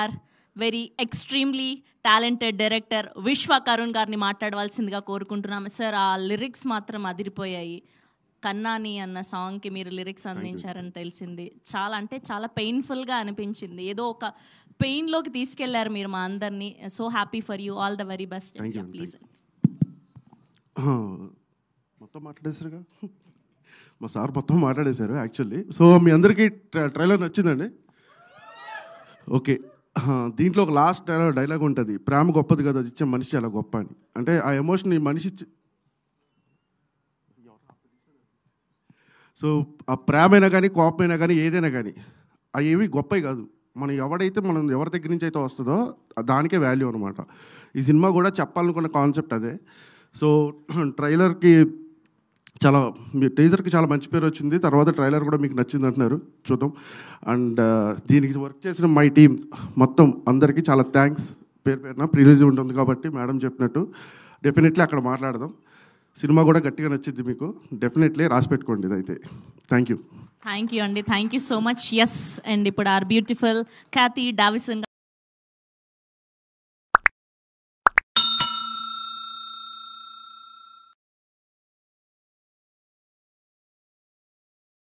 Are very extremely talented director Vishwa Karun గారిని మాట్లాడవలసిందిగా కోరుకుంటున్నాము. సార్, ఆ లిరిక్స్ మాత్రం అదిరిపోయాయి. కన్నాని అన్న సాంగ్కి మీరు లిరిక్స్ అందించారని తెలిసింది. చాలా అంటే చాలా పెయిన్ఫుల్గా అనిపించింది. ఏదో ఒక పెయిన్లోకి తీసుకెళ్లారు మీరు మా అందరినీ. So happy for you, all the very best. Please. మొత్తం మాట్లాడేసారుగా, మా సార్ మొత్తం మాట్లాడేశారు యాక్చువల్లీ. సో మీ అందరికీ ట్రైలర్ నచ్చిందండి? ఓకే. దీంట్లో ఒక లాస్ట్ డైలాగ్ ఉంటుంది, ప్రేమ గొప్పది కదా, అది ఇచ్చే మనిషి చాలా గొప్ప అని. అంటే ఆ ఎమోషన్ ఈ మనిషి సో ఆ ప్రేమైనా కానీ కోపమైనా కానీ ఏదైనా కానీ అవి ఏవి గొప్పవి కాదు. మనం ఎవరి దగ్గర నుంచి అయితే వస్తుందో దానికే వాల్యూ అనమాట. ఈ సినిమా కూడా చెప్పాలనుకున్న కాన్సెప్ట్ అదే. సో ట్రైలర్కి మీ టీజర్కి చాలా మంచి పేరు వచ్చింది. తర్వాత ట్రైలర్ కూడా మీకు నచ్చింది అంటున్నారు, చూద్దాం. అండ్ దీనికి వర్క్ చేసిన మై టీమ్ మొత్తం అందరికీ చాలా థ్యాంక్స్. పేరున ప్రిలీజ్ ఉంటుంది కాబట్టి మేడం చెప్పినట్టు డెఫినెట్లీ అక్కడ మాట్లాడదాం. సినిమా కూడా గట్టిగా నచ్చింది మీకు, డెఫినెట్లీ రాసి పెట్టుకోండి ఇదైతే. థ్యాంక్ యూ అండి, thank you so much. Yes, and ఇప్పుడు ఆర్ బ్యూటిఫుల్ ఖ్యాతి డావిసన్